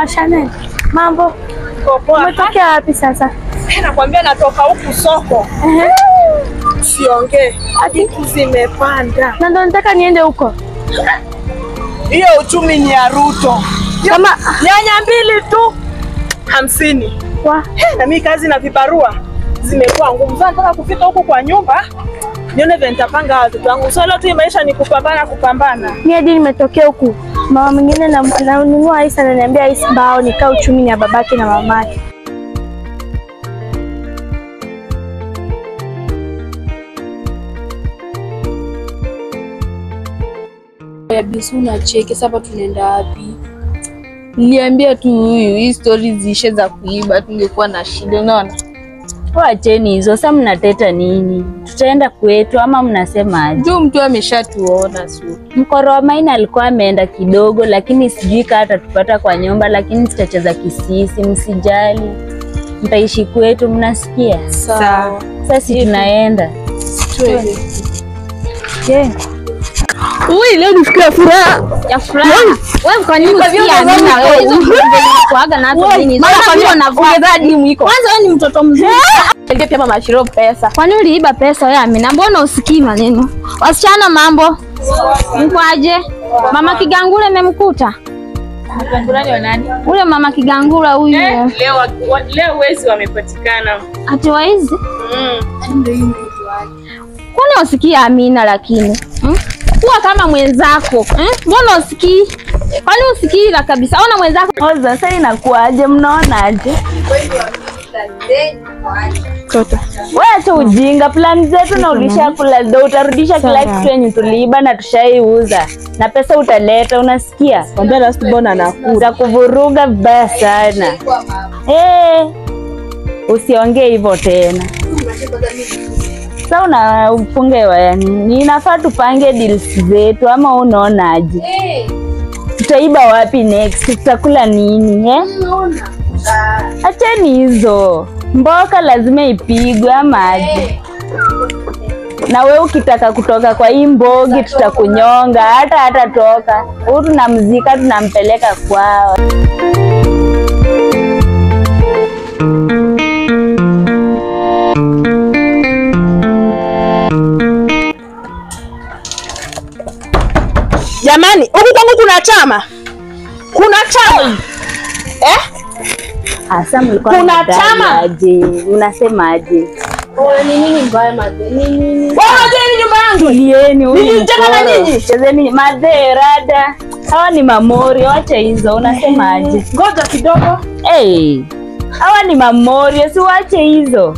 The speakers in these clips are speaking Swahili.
Mama Chanel. Mambo. Umetokea wapi sasa? Nakwambia natoka huku soko. Siongee. Hadi zimepanda. Na ndo nataka niende huko. Hiyo uchumi ni ya Ruto. Kama nyanya 2 tu 50. Na mimi kazi na vibarua zimekuwa ngumu. Sasa nataka kufika huko kwa nyumba. Nione vile nitapanga watoto wangu. So leo tu maisha ni kupambana. Mimi hadi nimetokea huku. Mama mwingine na nunua Isa ananiambia Isa bao nikaa uchumi ni ya babake na mamake. Bisu na cheke sasa tunaenda wapi? Niliambia tu huyu hii stories zishe za kuiba tungekuwa na shida unaona. Waacheni hizo, sasa mnateta nini? Tutaenda kwetu ama mnasema juu mtu ameshatuona su. Mkoromaina alikuwa ameenda kidogo lakini sijui kama atatupata kwa nyumba lakini tutacheza kisisi, msijali. Mtaishi kwetu mnasikia? Sawa. Sasa tunaenda. Twende. Ui, leo nifikia furaha. Ya furaha. Wewe kwa nini usikia nini na wewe? Kuaga na hapo nini? Sasa unavaa dimu iko. Kwanza wewe ni mtoto mzuri. Ndio pia mama Shiro pesa. Kwa nini uliiba pesa wewe Amina? Mbona usikii maneno? Wasichana mambo. Mkwaje? Mama Kigangula memkuta? Kigangula ni nani? Ule mama Kigangula huyu. Leo wezi wamepatikana. Ati waizi? Ndio hiyo mtoto wake. Kwani usikia Amina lakini? Kuwa kama mwenzako. Mbona usikii? Kwani usikii la kabisa? Ona mwenzako. Oza sasa inakuaje mnaonaje? Toto. Wewe tu ujinga plan zetu na ulishakula ndo utarudisha kila kitu yenye tuliiba na tushaiuza. Na pesa utaleta unasikia? Kwambia last born anakuja. Za kuvuruga vibaya sana. Usiongee hivyo tena. Sasa unafungewa yani. Inafaa tupange deals zetu ama unaonaje? Tutaiba wapi next? Tutakula nini Unaona? Acheni hizo. Mboka lazima ipigwe ama aje. Na wewe ukitaka kutoka kwa hii mbogi tutakunyonga hata toka. Huyu tunamzika tunampeleka kwao. Jamani, huku kwangu kuna chama. Kuna chama. Asa mlikuwa kuna chama aje? Unasemaje? Ni nini mbaya madhe? Nini? Wewe nyumba yangu. Tulieni huyu. Nilicheka na nyinyi. Chezeni madherada. Hawa ni mamori, acha hizo. Unasemaje? Ngoja kidogo. Hawa ni mamori, si waache hizo.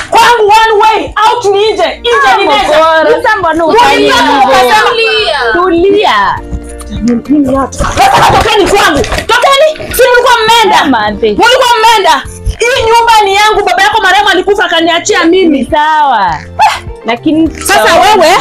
Kwangu one way, out ni nje. Nje ni nje. Sasa mbona ufanye hivyo? Tulia. Mimi hata. Tokeni kwangu. Tokeni. Si mlikuwa mmeenda? Mlikuwa mmeenda. Hii nyumba ni yangu, baba yako marehemu alikufa akaniachia mimi. Sawa. Lakini sasa wewe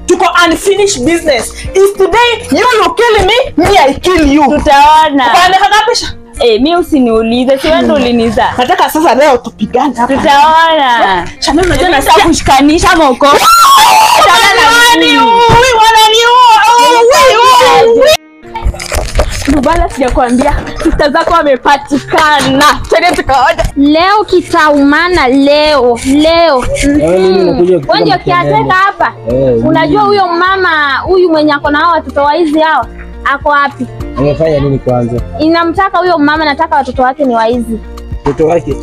tuko unfinished business. Is today you kill me, me I kill you. Tutaona. Kwa nini kabisa? Mimi usiniulize, si wewe ndo uliniza. Nataka sasa leo tupigane hapa. Tutaona. Chanel unajua na sasa kushikanisha moko. Bala sijakwambia sister zako wamepatikana. Twende tukaoda. Leo kitaumana leo. Wewe kiateka hapa. Unajua huyo mama huyu mwenye ako na hao watoto waizi hao ako wapi? Amefanya nini kwanza? Inamtaka huyo mama, nataka watoto wake ni waizi. Watoto wake?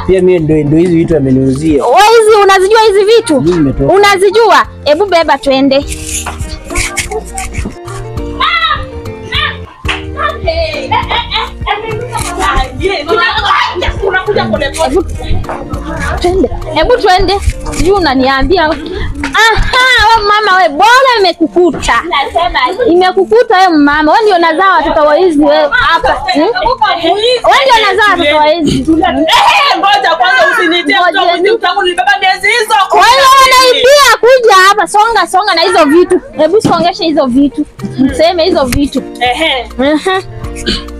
Pia mimi ndo hizi vitu ameniuzia. Waizi, unazijua hizi vitu? Unazijua? Hebu beba twende. Hebu twende. Sijui unaniambia. Wewe mama wewe, bora imekukuta. Imekukuta wewe mama. Wewe ndio unazaa watoto waizi wewe hapa. Wewe ndio unazaa watoto waizi. Ngoja kwanza usinitie mtoto utangu nilibeba miezi hizo. Wewe unaibia kuja hapa. Songa na hizo vitu. Hebu songesha hizo vitu. Mseme hizo vitu.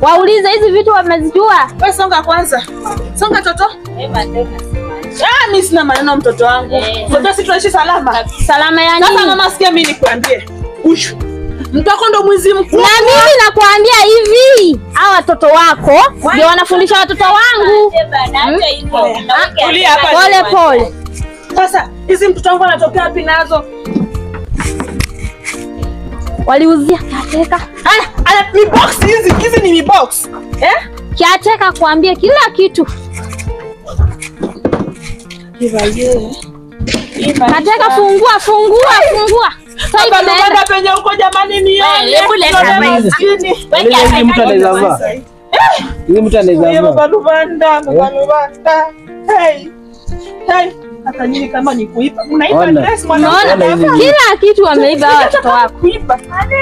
Waulize hizi vitu wamezijua. Wewe songa kwanza. Songa toto. Mimi sina maneno mtoto wangu. Mtoto si tunaishi salama. Salama ya nini? Sasa mama sikia mimi nikwambie. Ushu. Mtoko ndo mwizi mkubwa. Na mimi nakwambia hivi, hawa watoto wako ndio wanafundisha watoto wangu. Tulia hapa. Pole pole. Sasa hizi mtoto wangu anatokea wapi nazo? Waliuzia kiateka. Ana mi box hizi ni mi box. Kiateka kuambia kila kitu. Kiateka fungua. Sasa Bado penye huko jamani nione. Hebu leta Hizi mtu anaweza vaa. Hizi mtu anaweza vaa. Balubanda. Hey. Hata nyinyi kama ni kuipa. Unaipa dress unaona kila kitu wameiba hawa watoto wako. Kuipa.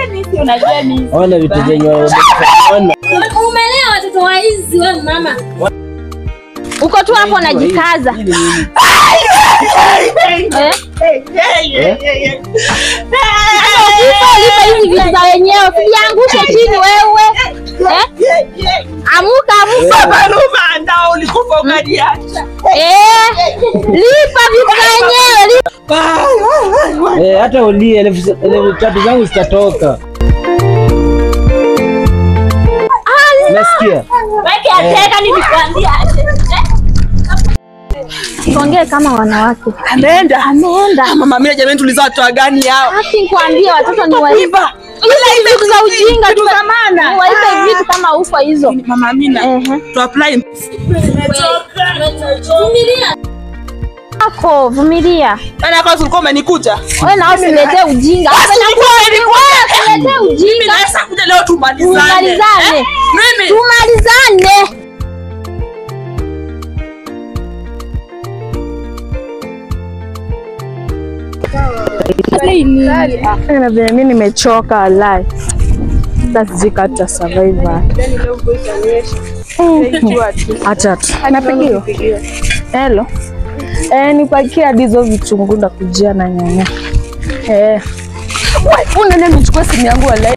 Nini si unajua mimi. Ona vitu zenye ona. Umelea watoto wa hizi wewe mama. Uko tu hapo unajikaza. Lipa hizi vitu za wenyewe. Usiangushe chini wewe. Amuka. Balubanda ulikufa ukaniacha. Lipa vitu za wenyewe. Hata ulie 3,000 zangu zitatoka. Nasikia. Weke ateka nilikwambia. Tuongee kama wanawake. Ameenda. Mama mimi jamani tulizaa watu gani hao? Haki nikwambie watoto ni waiba. Ile vitu za ujinga tu za maana. Waiba vitu kama ufa hizo. Mama Amina. Tu apply. Vumilia. Ana kwa ulikuwa umenikuta. Wewe na usiletee ujinga. Usiletee ujinga. Mimi naweza kuja leo tumalizane. Tumalizane. Mimi nimechoka walai. Sasa tuta survive. Acha tu. Napigiwa. Hello. Nipakia hizo vitunguu na kujia na nyanya. Wewe, unanichukua simu yangu walai.